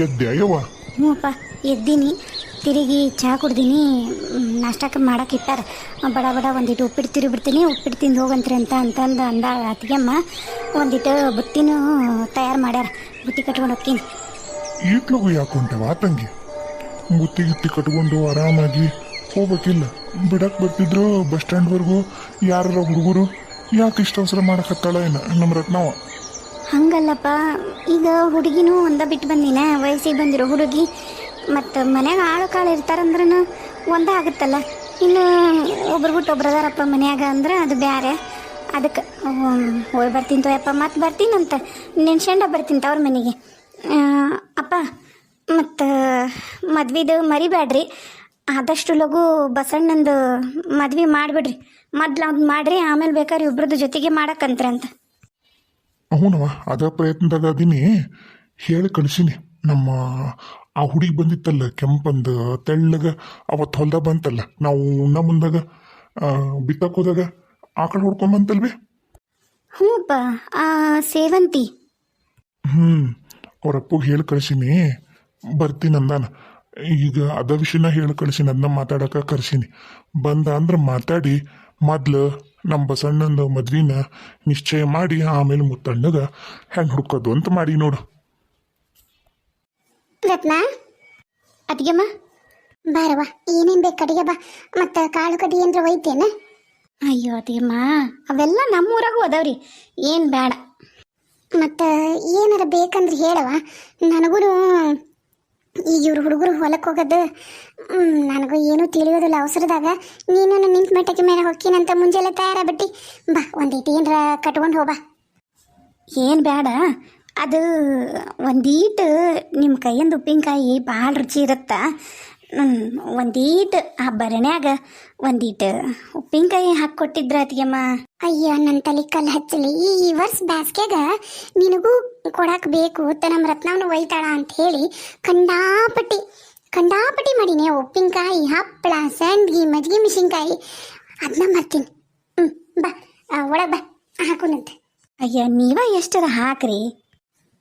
ಎದ್ದೆ ಯವ್ವ. ಹ್ಞೂಪ್ಪ ಎದ್ದೀನಿ. ತಿರುಗಿ ಚಹಾ ಕುಡ್ದೀನಿ. ನಾಷ್ಟಕ್ಕೆ ಮಾಡಕ್ಕೆ ಇಟ್ಟಾರ. ಬಡ ಬಡ ಒಂದಿಟ್ಟು ಉಪ್ಪಿಟ್ಟು ತಿರುಗಿಬಿಡ್ತೀನಿ, ಉಪ್ಪಿಟ್ಟು ತಿಂದು ಹೋಗಂತ್ರಿ ಅಂತಂದು ಅಂದ ಅತ್ತಿಗೆಮ್ಮ. ಒಂದಿಟ್ಟು ಬುತ್ತಿನೂ ತಯಾರು ಮಾಡ್ಯಾರ, ಬುತ್ತಿ ಕಟ್ಕೊಂಡು ಹೋಗ್ತೀನಿ. ಈಟ್ಲಗು ಯಾಕೆ ಹೊಂಟವ ತಂಗಿ? ಬುತ್ತಿ ಗಿತ್ತಿ ಕಟ್ಕೊಂಡು ಆರಾಮಾಗಿ ಹೋಗ್ಬೇಕಿಲ್ಲ? ಬಿಡಕ್ಕೆ ಬರ್ತಿದ್ರು ಬಸ್ ಸ್ಟ್ಯಾಂಡ್ವರೆಗೂ ಯಾರ ಹುಡುಗರು ಯಾಕೆ ಇಷ್ಟು ಅವಸರ ಮಾಡಕತ್ತಾಳ ಏನ ನಮ್ಮ ರತ್ನವ? ಹಂಗಲ್ಲಪ್ಪ, ಈಗ ಹುಡುಗಿನೂ ಒಂದ ಬಿಟ್ಟು ಬಂದಿನ, ವಯಸ್ಸಿಗೆ ಬಂದಿರೋ ಹುಡುಗಿ. ಮತ್ತು ಮನ್ಯಾಗ ಆಳು ಕಾಳು ಇರ್ತಾರಂದ್ರೂ ಒಂದೇ ಆಗುತ್ತಲ್ಲ. ಇನ್ನು ಒಬ್ರು ಬಿಟ್ಟು ಒಬ್ರು ಅದಾರಪ್ಪ ಮನ್ಯಾಗ ಅಂದ್ರೆ ಅದು ಬೇರೆ. ಅದಕ್ಕೆ ಹೋಗಿ ಬರ್ತೀನಿ ತೋಯಪ್ಪ, ಮತ್ತೆ ಬರ್ತೀನಂತ ನೆನ್ಸ್ಕೊಂಡ ಬರ್ತೀನಿ ಅವ್ರ ಮನೆಗೆ. ಅಪ್ಪ ಮತ್ತು ಮದ್ವೆದು ಮರಿಬೇಡ್ರಿ, ಆದಷ್ಟು ಲಘು ಬಸಣ್ಣಂದು ಮದ್ವೆ ಮಾಡಿಬಿಡ್ರಿ. ಮೊದ್ಲು ಅವ್ನು ಮಾಡಿರಿ, ಆಮೇಲೆ ಬೇಕಾದ್ರೆ ಇಬ್ಬರದ್ದು ಜೊತೆಗೆ ಮಾಡಕ್ಕಂತ್ರಂತ. ಅವನವ ಅದ ಪ್ರಯತ್ನದಾಗ ಅದೀನಿ, ಹೇಳಿ ಕಳಿಸೀನಿ. ನಮ್ಮ ಆ ಹುಡುಗಿ ಬಂದಿತ್ತಲ್ಲ ಕೆಂಪಂದು ತೆಳ್ಳಗ, ಅವತ್ತು ಹೊಲ್ದಾಗ ಬಂತಲ್ಲ, ನಾವು ಉಣ್ಣ ಮುಂದಾಗ ಬಿತ್ತಕ್ಕೆ ಹೋದಾಗ ಆಕಳು ಹೊಡ್ಕೊಂಬಂತಲ್ವೇ? ಹ್ಞೂಪ್ಪ, ಸೇವಂತಿ. ಅವ್ರ ಅಪ್ಪಗೆ ಹೇಳಿ ಕಳಿಸೀನಿ, ಬರ್ತೀನಿ ಅಂದಾನ. ಈಗ ಅದ ವಿಷಯನ ಹೇಳಿ ಕಳಿಸೀನಿ, ಅದನ್ನ ಮಾತಾಡಕ್ಕೆ ಕರ್ಸೀನಿ. ಬಂದ ಅಂದ್ರೆ ಮಾತಾಡಿ ಮೊದ್ಲು ನಮ್ಮ ಬಸಣ್ಣಂದು ಮದ್ವಿನ ನಿಶ್ಚಯ ಮಾಡಿ ಆಮೇಲೆ ಮುತ್ತಣ್ಣಗ ಹೆಂಗೆ ಹುಡ್ಕೋದು ಅಂತ ಮಾಡಿ ನೋಡು. ರತ್ನ, ಅತ್ತಿಗೆಮ್ಮ ಬಾರವ್ವ, ಏನೇನು ಬೇಕು ಅಡಿಗೆ ಬಾ. ಮತ್ತು ಕಾಳು ಕಡಿ ಏನ್ರ ಒಯ್ತೇನ? ಅಯ್ಯೋ ಅತ್ತಿಗೆಮ್ಮ, ಅವೆಲ್ಲ ನಮ್ಮೂರಾಗೂ ಅದಾವ್ರಿ, ಏನು ಬೇಡ. ಮತ್ತು ಏನಾರ ಬೇಕಂದ್ರೆ ಹೇಳವ, ನನಗೂ ಈಗ ಇವ್ರು ಹುಡುಗರು ಹೊಲಕ್ಕೆ ಹೋಗೋದು ನನಗೂ ಏನೂ ತಿಳಿಯೋದಿಲ್ಲ. ಅವಸರದಾಗ ನೀನು ನಿಂತ ಮಟ್ಟಕ್ಕೆ ಮೇಲೆ ಹೊಕ್ಕಿನಂತ ಮುಂಜಾನೆ ತಯಾರಾಗ್ಬಿಟ್ಟು ಬಾ, ಒಂದೀಟು ಏನರ ಕಟ್ಕೊಂಡು ಹೋಗ್ಬಾ. ಏನು ಬೇಡ, ಅದು ಒಂದೀಟು ನಿಮ್ಮ ಕೈಯಿಂದ ಉಪ್ಪಿನಕಾಯಿ ಭಾಳ ರುಚಿ ಇರುತ್ತೆ. ಒಂದೀಟು ಆ ಭರಣ್ಯಾಗ ಒಂದೀಟು ಉಪ್ಪಿನಕಾಯಿ ಹಾಕ್ಕೊಟ್ಟಿದ್ರ ಅತ್ತಿಗೆಮ್ಮ. ಅಯ್ಯೋ ನನ್ನ ತಲೆ ಕಲ್ಲು ಹಚ್ಚಲಿ, ಈ ವರ್ಷ ಬ್ಯಾಸ್ಗ್ಯಾಗ ನಿನಗೂ ಕೊಡಕ್ಕೆ ಬೇಕು ನಮ್ಮ ರತ್ನವನು ಒಯ್ತಾಳ ಅಂತ ಹೇಳಿ ಕಂಡಾಪಟ್ಟಿ ಮಾಡೀನಿ. ಉಪ್ಪಿನಕಾಯಿ, ಹಪ್ಪಳ, ಸಂಡ್ಗಿ, ಮಜ್ಜಿಗೆ ಮೆಣಸಿನ್ಕಾಯಿ ಅದನ್ನ ಮಾಡ್ತೀನಿ. ಬಾ ಒಳಗೆ ಬಾ, ಹಾಕೋನಂತೆ. ಅಯ್ಯ ನೀವ ಎಷ್ಟರ ಹಾಕ್ರಿ.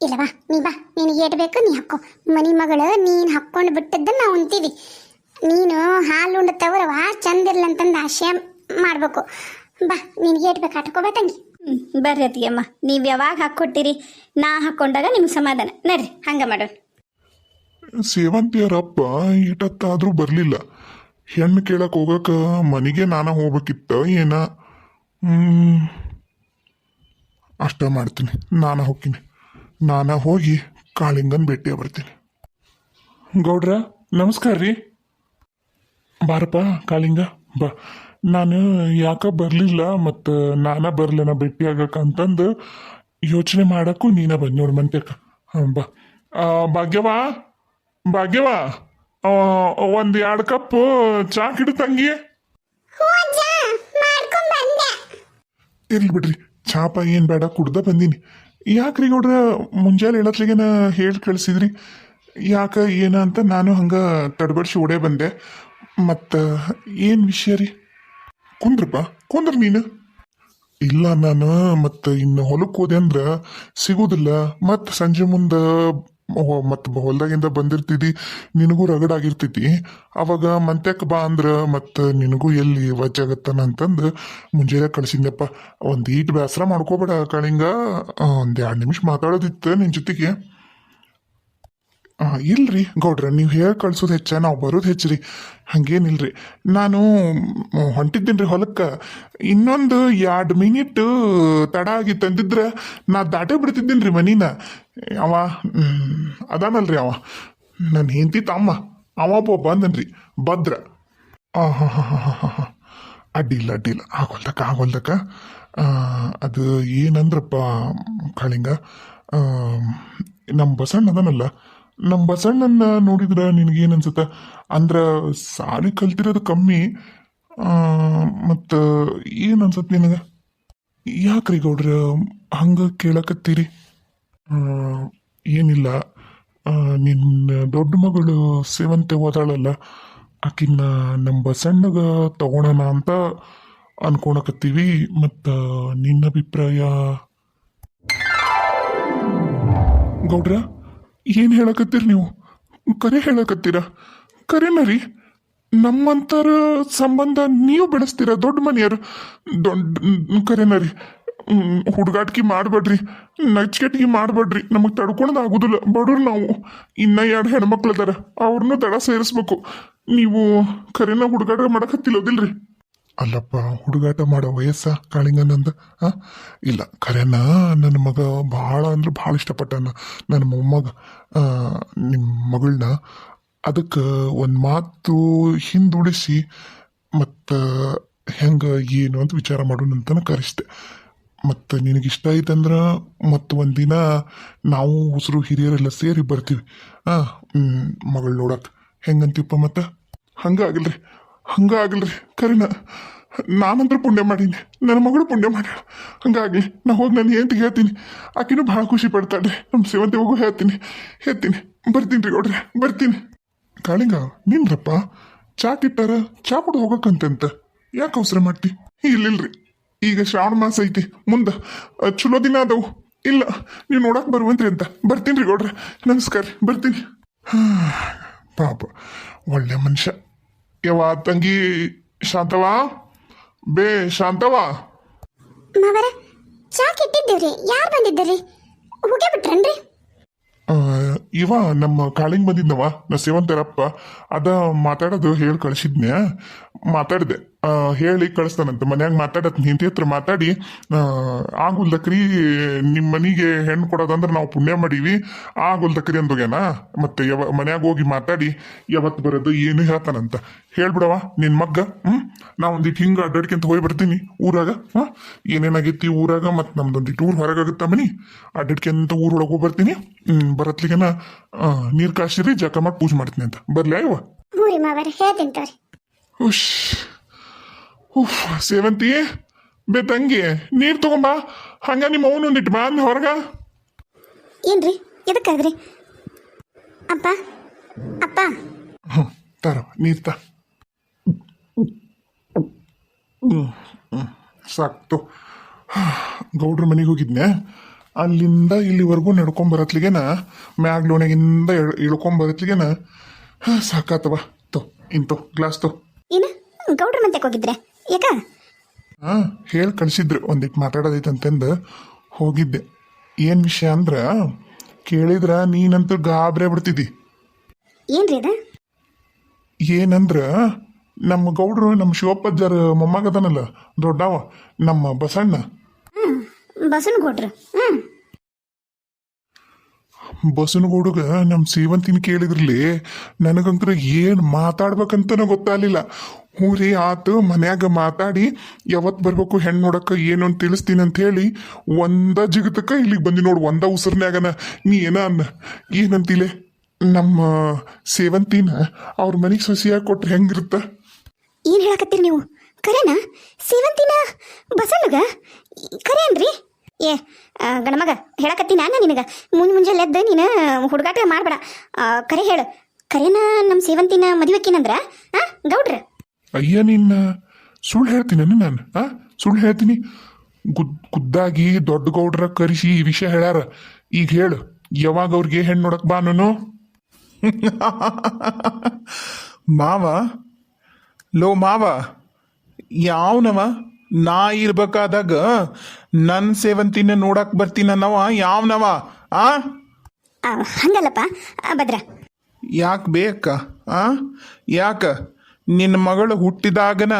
ಇಲ್ಲವಾ ನೀ ಬಾ, ನಿನಗೆ ಏಟ್ ಬೇಕು ನೀ ಹಾಕೋ. ಮನಿ ಮಗಳು ನೀನು ಹಾಕ್ಕೊಂಡು ಬಿಟ್ಟದ್ದನ್ನು ನಾವು ಉಣ್ತೀವಿ. ನೀನು ಹಾಲು ಉಂಡತವ್ರವ ಚಂದಿರ್ಲಂತಂದು ಆಶಯ ಮಾಡಬೇಕು. ಬಾ, ನಿನಗೆ ಏಟ್ ಬೇಕು ಹಾಟ್ಕೋಬಾ ತಂಗಿ. ಬರ್ರಿ ಅತ್ತಿಗೆಮ್ಮ, ನೀವು ಯಾವಾಗ ಹಾಕ್ಕೊಟ್ಟಿರಿ, ನಾ ಹಾಕ್ಕೊಂಡಾಗ ನಿಮ್ಗೆ ಸಮಾಧಾನ. ನಡ್ರಿ ಹಂಗೆ ಮಾಡೋಣ. ಸೇವಂತಿಯರಪ್ಪ ಈಟತ್ತಾದ್ರೂ ಬರಲಿಲ್ಲ. ಹೆಣ್ಣು ಕೇಳಕ್ಕೆ ಹೋಗಕ್ಕೆ ಮನೆಗೆ ನಾನು ಹೋಗ್ಬೇಕಿತ್ತ ಏನ? ಅಷ್ಟ ಮಾಡ್ತೀನಿ, ನಾನು ಹೋಗ್ತೀನಿ. ನಾನು ಹೋಗಿ ಕಾಳಿಂಗನ್ ಭೇಟಿಯ ಬರ್ತೀನಿ. ಗೌಡ್ರ ನಮಸ್ಕಾರ ರೀ. ಬಾರಪ್ಪ ಕಾಳಿಂಗ ಬಾ. ನಾನು ಯಾಕ ಬರಲಿಲ್ಲ, ಮತ್ತು ನಾನ ಬರಲೇನ ಭೇಟಿ ಆಗಕ್ಕಂತಂದು ಯೋಚನೆ ಮಾಡಕ್ಕೂ ನೀನ ಬಂದು ನೋಡಿ ಮಂತ್ಯಕ್ಕ. ಹಾಂ ಬಾ. ಭಾಗ್ಯವಾ ಒಂದು 2 ಕಪ್ ಚಾ ಕಿಡು ತಂಗಿ. ಇರ್ಲಿ ಬಿಡ್ರಿ, ಚಾಪ ಏನು ಬೇಡ, ಕುಡ್ದ ಬಂದೀನಿ. ಯಾಕ್ರಿ ಗೌಡ್ರ ಮುಂಜಾನೆ ಹೇಳತ್ಲಿಗೆನ ಹೇಳಿ ಕಳಿಸಿದ್ರಿ? ಯಾಕ ಏನ ಅಂತ ನಾನು ಹಂಗೆ ತಡಬಡಿಸಿ ಓಡೇ ಬಂದೆ. ಮತ್ತು ಏನು ವಿಷಯ ರೀ? ಕುಂದ್ರ ನೀನು. ಇಲ್ಲ, ನಾನು ಮತ್ತು ಇನ್ನು ಹೊಲಕ್ಕೆ ಹೋದೆ ಅಂದ್ರೆ ಸಿಗೋದಿಲ್ಲ. ಮತ್ತು ಸಂಜೆ ಮುಂದೆ ಮತ್ತು ಹೊಲ್ದಾಗಿಂದ ಬಂದಿರ್ತಿದ್ದಿ, ನಿನಗೂ ರಗಡಾಗಿರ್ತೈತಿ. ಅವಾಗ ಮಂತ್ಯಕ್ಕೆ ಬಾ ಅಂದ್ರೆ ಮತ್ತು ನಿನಗೂ ಎಲ್ಲಿ ವಜ್ಜಾಗತ್ತಾನ ಅಂತಂದು ಮುಂಜಾನೆ ಕಳಿಸಿದ್ನಪ್ಪ. ಒಂದು ಈಟ್ ಬೇಸರ ಮಾಡ್ಕೋಬೇಡ ಕಾಳಿಂಗ, ಒಂದು 2 ನಿಮಿಷ ಮಾತಾಡೋದಿತ್ತು ನಿನ್ನ ಜೊತೆಗೆ. ಇಲ್ರಿ ಗೌಡ್ರ, ನೀವು ಹೇಳಿ ಕಳ್ಸೋದು ಹೆಚ್ಚ, ನಾವು ಬರೋದು ಹೆಚ್ಚು ರೀ. ಹಂಗೇನಿಲ್ರಿ, ನಾನು ಹೊಂಟಿದ್ದೀನಿ ರೀ ಹೊಲಕ್ಕೆ. ಇನ್ನೊಂದು 2 ಮಿನಿಟ್ ತಡ ಆಗಿ ತಂದಿದ್ರೆ ನಾ ದಾಟೇ ಬಿಡ್ತಿದ್ದೀನಿ ರೀ ಮನಿನ. ಅವ ಅದಾನಲ್ರಿ, ಅವ ನನ್ನ ಹೆಂಡತಿ ತಮ್ಮ, ಅವ ಬಂದನ್ರಿ ಭದ್ರ. ಹಾಂ ಅಡ್ಡಿಲ್ಲ ಆಗೋಲ್ದಕ್ಕ. ಅದು ಏನಂದ್ರಪ್ಪ ಕಾಳಿಂಗ, ನಮ್ಮ ಬಸಣ್ಣ ಅದನಲ್ಲ, ನಮ್ಮ ಬಸಣ್ಣನ ನೋಡಿದ್ರೆ ನಿನಗೇನು ಅನ್ಸುತ್ತೆ ಅಂದ್ರೆ ಸಾಲಿ ಕಲ್ತಿರೋದು ಕಮ್ಮಿ, ಮತ್ತು ಏನು ಅನ್ಸತ್ತೆ ನಿನಗೆ? ಯಾಕ್ರಿ ಗೌಡ್ರ ಹಂಗೆ ಕೇಳಕತ್ತೀರಿ? ಏನಿಲ್ಲ, ನಿನ್ನ ದೊಡ್ಡ ಮಗಳು ಸೇವಂತೆ ಓದಾಳಲ್ಲ, ಆಕಿನ್ನ ನಮ್ಮ ಬಸಣ್ಣಗ ತಗೊಳೋಣ ಅಂತ ಅನ್ಕೊಳಕತ್ತೀವಿ. ಮತ್ತು ನಿನ್ನ ಅಭಿಪ್ರಾಯ? ಗೌಡ್ರ ಏನು ಹೇಳಕತ್ತೀರಿ ನೀವು? ಕರೆ ಹೇಳಕತ್ತೀರ? ಕರೆನ ರೀ? ನಮ್ಮಂತರ ಸಂಬಂಧ ನೀವು ಬೆಳೆಸ್ತೀರ, ದೊಡ್ಡ ಮನೆಯರು. ದೊಡ್ಡ ಕರೆನ ರೀ? ಹುಡುಗಾಟಿಕೆ ಮಾಡಬೇಡ್ರಿ, ನಚ್ಕೆಟ್ಗೆ ಮಾಡಬೇಡ್ರಿ. ನಮಗೆ ತಡ್ಕೊಳೋದು ಆಗೋದಿಲ್ಲ, ಬಡವ್ರು ನಾವು. ಇನ್ನ 2 ಹೆಣ್ಮಕ್ಳು ಅದಾರ, ಅವ್ರನ್ನೂ ದಡ ಸೇರಿಸ್ಬೇಕು. ನೀವು ಕರೆನ ಹುಡುಗಾಟ ಮಾಡಕತ್ತಿಲ್ಲೋದಿಲ್ರಿ? ಅಲ್ಲಪ್ಪ, ಹುಡುಗಾಟ ಮಾಡೋ ವಯಸ್ಸ ಕಾಳಿಂಗನಂದ? ಇಲ್ಲ, ಕರೆನ ನನ್ನ ಮಗ ಭಾಳ ಅಂದ್ರೆ ಭಾಳ ಇಷ್ಟಪಟ್ಟಾನ, ನನ್ನ ಮೊಮ್ಮಗ, ನಿಮ್ಮ ಮಗಳನ್ನ. ಅದಕ್ಕೆ ಒಂದು ಮಾತು ಹಿಂದುಳಿಸಿ ಮತ್ತು ಹೆಂಗೆ ಏನು ಅಂತ ವಿಚಾರ ಮಾಡೋಣಂತನ ಕರೆಸ್ದೆ. ಮತ್ತು ನಿನಗಿಷ್ಟ ಐತಂದ್ರೆ ಮತ್ತು ಒಂದಿನ ನಾವು ಉಸಿರು ಹಿರಿಯರೆಲ್ಲ ಸೇರಿ ಬರ್ತೀವಿ ಮಗಳು ನೋಡಕ್ಕೆ. ಹೆಂಗಂತೀವಪ್ಪ? ಮತ್ತು ಹಂಗಾಗಲ್ರಿ ಕರಿನ. ನಾನಂದ್ರೆ ಪುಣ್ಯ ಮಾಡೀನಿ, ನನ್ನ ಮಗಳು ಪುಣ್ಯ ಮಾಡ್ಯಾಳ. ಹಂಗಾಗಲಿ, ನಾ ಹೋಗಿ ನಾನು ಹೆಂಡತಿಗೆ ಹೇಳ್ತೀನಿ. ಆಕಿನೂ ಭಾಳ ಖುಷಿ ಪಡ್ತಾಳೆ. ನಮ್ಮ ಸೇವಂತಿ ಹೋಗು ಹೇಳ್ತೀನಿ. ಬರ್ತೀನಿ ರೀ ಗೌಡ್ರೆ, ಬರ್ತೀನಿ. ಕಾಳಿಂಗ, ನಿನ್ರಪ್ಪ ಚಾ ಕಿಟ್ಟಾರ, ಚಾ ಕೊಡು ಹೋಗಕ್ಕಂತ. ಯಾಕೆ ಅವಸರ ಮಾಡ್ತಿ? ಇಲ್ಲಿಲ್ರಿ, ಈಗ ಶ್ರಾವಣ ಮಾಸ ಐತಿ, ಮುಂದೆ ಚಲೋ ದಿನ ಅದಾವು. ಇಲ್ಲ, ನೀವು ನೋಡಕ್ಕೆ ಬರುವಂತ್ರಿ ಅಂತ. ಬರ್ತೀನಿ ರೀ ಗೌಡ್ರೆ, ನಮಸ್ಕಾರ ರೀ, ಬರ್ತೀನಿ. ಪಾಪ ಒಳ್ಳೆ ಮನುಷ್ಯ. ಯವ್ವ ತಂಗಿ ಶಾಂತವಾ, ಶಾಂತವಾ. ಮಾವರ ಚಾ ಕೆಟ್ಟಿದ್ದೀವ್ರಿ. ಯಾರು ಬಂದಿದ್ದೀರಿ? ಹೋಗೇ ಬಿಟ್ರನ್ರಿ? ಇವ ನಮ್ಮ ಕಾಳಿಂಗ್ ಬಂದಿದ್ನವ, ನಾ ಸೇವಂತರಪ್ಪ. ಅದ ಮಾತಾಡೋದು ಹೇಳಿ ಕಳಿಸಿದ್ನ್ಯಾ. ಮಾತಾಡಿದೆ, ಹೇಳಿ ಕಳಿಸ್ತಾನಂತ. ಮನ್ಯಾಗ ಮಾತಾಡತ್ ನಿಂತಿ ಹತ್ರ ಮಾತಾಡಿ, ಆಗುಲ್ದಕ್ರಿ ನಿಮ್ಮ ಮನೆಗೆ ಹೆಣ್ಣು ಕೊಡೋದಂದ್ರೆ ನಾವು ಪುಣ್ಯ ಮಾಡೀವಿ, ಆಗುಲ್ದಕ್ರಿ ಅಂದೋಗ್ಯಾನ. ಮತ್ತೆ ಮನ್ಯಾಗ ಹೋಗಿ ಮಾತಾಡಿ ಯಾವತ್ತು ಬರೋದು ಏನು ಹೇಳ್ತಾನಂತ. ಹೇಳ್ಬಿಡವ ನಿನ್ನ ಮಗ್ಗ. ನಾ ಒಂದಿಟ್ಟು ಹಿಂಗೆ ಅಡ್ಡಾಡ್ಕೊಂತ ಹೋಗಿ ಬರ್ತೀನಿ ಊರಾಗ. ಏನೇನಾಗೈತಿ ಊರಾಗ, ಮತ್ತು ನಮ್ದೊಂದಿಟ್ಟು ಊರು ಹೊರಗಾಗುತ್ತಾ ಮನಿ, ಅಡ್ಡಾಡ್ಕೊಂತ ಊರೊಳಗೆ ಹೋಗಿ ಬರ್ತೀನಿ. ಬರತ್ಲಿಗೆನ ನೀರು ಕಾಸಿರಿ, ಜಕ ಮಾಡಿ ಪೂಜೆ ಮಾಡ್ತೀನಿ ಅಂತ. ಬರ್ಲಿ ಅಯ್ಯವ? ಹ್ಞೂ ರೀ ಮಾವರ, ಹೇಳ್ತೀನಿ ತೋರಿ. ಸೇವಂತಿ ತಂಗಿ, ನೀರು ತಗೊಂಬಾ. ಹಂಗ ನಿಮ್ಮ ಅವನು ಒಂದಿಟ್ಟು ಬಾ ಅಂದ ಹೊರಗ. ಏನ್ರಿ ಎದಕ್ಕಾದ್ರಿ? ಅಪ್ಪ ಅಪ್ಪ. ತಾರ ನೀರು ತಾ. ಸಾಕ್ತು. ಗೌಡ್ರ ಮನೆಗೆ ಹೋಗಿದ್ನೆ, ಅಲ್ಲಿಂದ ಇಲ್ಲಿವರೆಗೂ ನಡ್ಕೊಂಬರತ್ಲಿಗೆನ, ಮ್ಯಾಗ್ಲೋಣೆಗಿಂದ ಇಳ್ಕೊಂಬರತ್ಲಿಗೆನ ಸಾಕಾತವ. ಇಂತು ಗ್ಲಾಸ್ ತೋ. ಏನು ಗೌಡ್ರ ಮಂತೆಗೆ ಹೋಗಿದ್ರೆ? ಯಾಕ? ಹೇಳಿ ಕಳಿಸಿದ್ರು, ಒಂದಿಟ್ಟು ಮಾತಾಡೋದೈತೆ ಅಂತಂದು ಹೋಗಿದ್ದೆ. ಏನು ವಿಷಯ ಅಂದ್ರೆ, ಕೇಳಿದ್ರ ನೀನಂತೂ ಗಾಬರೇ ಬಿಡ್ತಿದ್ದಿ. ಏನ್ರಿ ಅದ? ಏನಂದ್ರ, ನಮ್ಮ ಗೌಡ್ರು ನಮ್ಮ ಶಿವಪ್ಪಜ್ಜರ ಮೊಮ್ಮಗದನಲ್ಲ ದೊಡ್ಡವ, ನಮ್ಮ ಬಸಣ್ಣ. ಬಸನಗೌಡ್ರು. ಬಸನಗೌಡಗ ನಮ್ಮ ಸೇವಂತಿನ ಕೇಳಿದ್ರಲ್ಲಿ ನನಗಂಕರ ಏನು ಮಾತಾಡ್ಬೇಕಂತನ ಗೊತ್ತಾಗಲಿಲ್ಲ. ಹ್ಞೂ ರೀ ಆತು, ಮನ್ಯಾಗ ಮಾತಾಡಿ ಯಾವತ್ತು ಬರ್ಬೇಕು ಹೆಣ್ಣು ನೋಡಕ್ಕೆ ಏನು ಅಂತ ತಿಳಿಸ್ತೀನಿ ಅಂತ ಹೇಳಿ ಒಂದ ಜಿಗತಕ್ಕ ಇಲ್ಲಿಗೆ ಬಂದಿ ನೋಡು. ಒಂದ ಉಸಿರ್ನ್ಯಾಗನ ನೀ ಏನಂತಿಲೆ ನಮ್ಮ ಸೇವಂತಿನ ಅವ್ರ ಮನೆಗೆ ಸೊಸಿಯಾಗಿ ಕೊಟ್ರೆ ಹೆಂಗಿರುತ್ತ? ಏನು ಹೇಳಕತ್ತೀರಿ ನೀವು? ಕರೆನಾ? ಸೇವಂತಿನ ಬಸಣ್ಣಗ ಕರೇನ್ರಿ? ಏ ಗಣಮಗ, ಹೇಳಕತ್ತೀನಿ ನಾನು ನಿನಗೆ. ಮುಂಜಾನೆ ಎದ್ದು ನೀನು ಹುಡುಗಾಟ ಮಾಡಬೇಡ. ಕರೆ ಹೇಳು, ಕರೆನಾ ನಮ್ಮ ಸೇವಂತಿನ ಮದುವೆಕ್ಕೇನಂದ್ರ ಗೌಡ್ರ? ಅಯ್ಯ, ನಿನ್ನ ಸುಳ್ಳು ಹೇಳ್ತೀನಿ ನಾನು? ಸುಳ್ಳು ಹೇಳ್ತೀನಿ? ಖುದ್ದಾಗಿ ದೊಡ್ಡ ಗೌಡ್ರ ಕರೆಸಿ ಈ ವಿಷಯ ಹೇಳ್ಯಾರ. ಈಗ ಹೇಳು, ಯಾವಾಗ ಅವ್ರಿಗೆ ಹೆಣ್ಣು ನೋಡಕ್ ಬಾ ನಾನು? ಮಾವ, ಲೋ ಮಾವ, ಯಾವನವ? ನಾ ಇರ್ಬೇಕಾದಾಗ ನನ್ನ ಸೇವಂತಿನ ನೋಡಕ್ ಬರ್ತೀನವ ಯಾವನವ? ಹಂಗಲ್ಲಪ್ಪ ಭದ್ರ. ಯಾಕೆ ಬೇಕ? ಯಾಕ? ನಿನ್ನ ಮಗಳು ಹುಟ್ಟಿದಾಗನ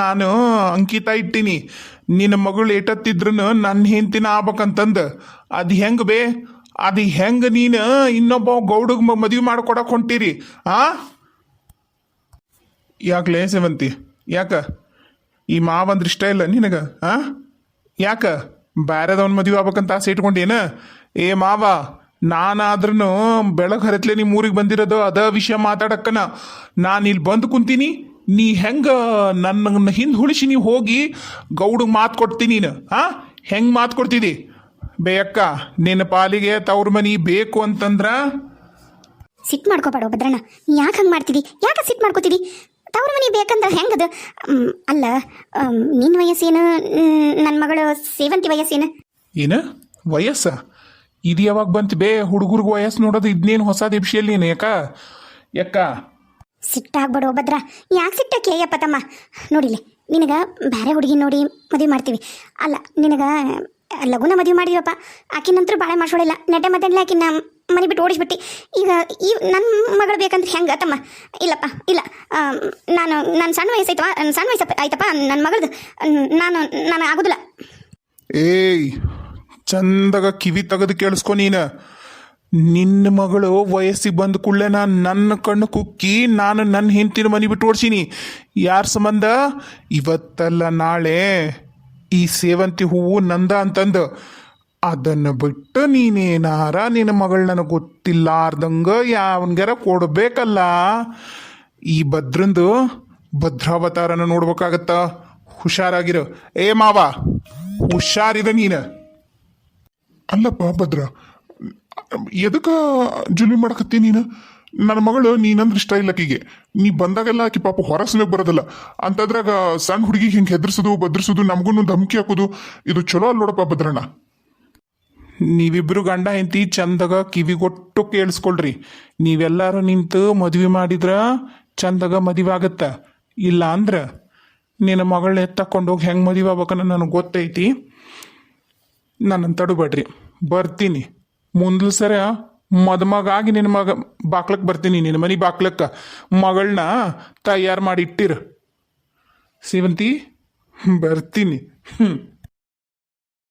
ನಾನು ಅಂಕಿತ ಇಟ್ಟೀನಿ, ನಿನ್ನ ಮಗಳು ಏಟತ್ತಿದ್ರು ನನ್ನ ಹೆಂಡತಿನ ಆಗ್ಬೇಕಂತಂದು. ಅದು ಹೆಂಗೆ ಬೇ? ಅದು ಹೆಂಗೆ ನೀನು ಇನ್ನೊಬ್ಬ ಗೌಡಗ್ ಮದುವೆ ಮಾಡ್ಕೊಡಕ್ಕೆ ಹೊಂಟಿರಿ? ಯಾಕಲೇ ಸೇವಂತಿ, ಯಾಕ ಈ ಮಾವಂದ್ರೆ ಇಷ್ಟ ಇಲ್ಲ ನಿನಗೆ? ಯಾಕ ಬ್ಯಾರೆದವನ್ ಮದುವೆ ಆಗ್ಬೇಕಂತ ಆಸೆ ಇಟ್ಕೊಂಡೇನ? ಏ ಮಾವ, ನಾನಾದ್ರೂ ಬೆಳಗ್ಗೆ ಹರತ್ಲೆ ನಿಮ್ಮ ಊರಿಗೆ ಬಂದಿರೋದು ಅದ ವಿಷಯ ಮಾತಾಡಕ್ಕನ ನಾನು ಇಲ್ಲಿ ಬಂದು ಕುಂತೀನಿ. ನೀ ಹೆಂಗೆ ನನ್ನ ಹಿಂದೆ ಹುಳಿಸಿ ನೀವು ಹೋಗಿ ಗೌಡಗೆ ಮಾತು ಕೊಡ್ತೀನಿ ನೀನು? ಹೆಂಗೆ ಮಾತು ಕೊಡ್ತಿದ್ದಿ ಬೇಯಕ್ಕ? ನಿನ್ನ ಪಾಲಿಗೆ ತವ್ರ ಮನಿ ಬೇಕು ಅಂತಂದ್ರ ಸಿಟ್ಟು ಮಾಡ್ಕೋಬೇಡ ಭದ್ರಣ್ಣ. ಯಾಕೆ ಹಂಗೆ ಮಾಡ್ತಿದಿ? ಯಾಕೆ ಸಿಟ್ಟು ಮಾಡ್ಕೋತಿದಿ? ತವ್ರ ಮನೆ ಬೇಕಂದ್ರೆ ಹೆಂಗದು? ಅಲ್ಲ, ನಿನ್ನ ವಯಸ್ಸೇನು? ನನ್ನ ಮಗಳು ಸೇವಂತಿ ವಯಸ್ಸೇನು? ಏನ ವಯಸ್ಸ? ಇದು ಯಾವಾಗ ಬಂತು ಬೇ ಹುಡುಗರ್ಗ ವಯಸ್ಸು ನೋಡೋದು ಇದನ್ನೇನು ಹೊಸದ ಎಬ್ಸಿಯಲ್ಲಿ ನೀನು ಯಾಕ ಸಿಟ್ಟಾಗ್ಬೇಡು ಭದ್ರ ಯಾಕೆ ಸಿಟ್ಟಕ್ಕೆ ಅಯ್ಯಪ್ಪ ತಮ್ಮ ನೋಡಿಲಿ ನಿನಗೆ ಬೇರೆ ಹುಡುಗಿ ನೋಡಿ ಮದುವೆ ಮಾಡ್ತೀವಿ ಅಲ್ಲ ನಿನಗೆ ಲಗುನ ಮದುವೆ ಮಾಡಿವಪ್ಪ ಆಕಿನ ನಂತರ ಬಾಳೆ ಮಾಡ್ಸೋಳಿಲ್ಲ ನೆಟ್ಟೆ ಮತ್ತೆ ಆಕಿನ ಮನೆ ಬಿಟ್ಟು ಓಡಿಸ್ಬಿಟ್ಟು ಈಗ ಈ ನನ್ನ ಮಗಳು ಬೇಕಂದ್ರೆ ಹೆಂಗೆ ತಮ್ಮ ಇಲ್ಲಪ್ಪ ಇಲ್ಲ ನಾನು ಸಣ್ಣ ವಯಸ್ಸು ಆಯ್ತಪ್ಪ ನನ್ನ ಮಗಳದು ನಾನು ಆಗೋದಿಲ್ಲ. ಏಯ್ ಚಂದಾಗ ಕಿವಿ ತೆಗೆದು ಕೇಳಿಸ್ಕೊ ನೀನು. ನಿನ್ನ ಮಗಳು ವಯಸ್ಸಿಗೆ ಬಂದ ಕೂಡಲೇ ನನ್ನ ಕಣ್ಣು ಕುಕ್ಕಿ ನಾನು ನನ್ನ ಹೆಂಡತಿನ ಮನೆ ಬಿಟ್ಟು ಓಡಿಸೀನಿ. ಯಾರ ಸಂಬಂಧ? ಇವತ್ತಲ್ಲ ನಾಳೆ ಈ ಸೇವಂತಿ ಹೂವು ನಂದ ಅಂತಂದು ಅದನ್ನು ಬಿಟ್ಟು ನೀನೇನಾರ ನಿನ್ನ ಮಗಳು ನನಗೆ ಗೊತ್ತಿಲ್ಲಾರ್ದಂಗೆ ಯಾವನ್ಗಾರ ಕೊಡ್ಬೇಕಲ್ಲ. ಈ ಭದ್ರಂದು ಭದ್ರಾವತಾರನ ನೋಡ್ಬೇಕಾಗತ್ತ. ಹುಷಾರಾಗಿರು ಏ ಮಾವ, ಹುಷಾರಿದ ನೀನು. ಅಲ್ಲಪ್ಪ ಭದ್ರ, ಎದಕ್ಕ ಜುಲ್ಮಿ ಮಾಡಕತ್ತಿ ನೀನು? ನನ್ನ ಮಗಳು ನೀನಂದ್ರೆ ಇಷ್ಟ ಇಲ್ಲ ಆಕಿಗೆ. ನೀ ಬಂದಾಗೆಲ್ಲ ಆಕಿ ಪಾಪ ಹೊರಸ್ನಾಗ ಬರೋದಲ್ಲ ಅಂತದ್ರಾಗ ಸಣ್ಣ ಹುಡುಗಿಗೆ ಹಿಂಗೆ ಹೆದರ್ಸೋದು ಬದ್ರಿಸೋದು ನಮಗೂ ಧಮಕಿ ಹಾಕೋದು ಇದು ಚಲೋ ಅಲ್ಲ ನೋಡಪ್ಪ ಭದ್ರಣ್ಣ. ನೀವಿಬ್ರು ಗಂಡ ಹೆಂಡತಿ ಚಂದಾಗ ಕಿವಿಗೊಟ್ಟು ಕೇಳಿಸ್ಕೊಳ್ರಿ. ನೀವೆಲ್ಲರೂ ನಿಂತು ಮದುವೆ ಮಾಡಿದ್ರ ಚಂದಾಗ ಮದುವೆ ಆಗತ್ತ. ಇಲ್ಲ ಅಂದ್ರೆ ನಿನ್ನ ಮಗಳನ್ನ ಎತ್ತಕೊಂಡೋಗಿ ಹೆಂಗೆ ಮದುವೆ ಆಗ್ಬೇಕನ್ನ ನನಗೆ ಗೊತ್ತೈತಿ. ನನ್ನನ್ನು ತಡಬೇಡ್ರಿ, ಬರ್ತೀನಿ. ಮುಂದ್ಲ ಸರ ಮದುಮಗಾಗಿ ನಿನ್ನ ಬಾಕ್ಲಕ್ಕೆ ಬರ್ತೀನಿ. ನಿನ್ನ ಮನೆ ಬಾಕ್ಲಕ್ಕೆ ಮಗಳನ್ನ ತಯಾರು ಮಾಡಿ ಇಟ್ಟಿರು ಸೇವಂತಿ. ಬರ್ತೀನಿ.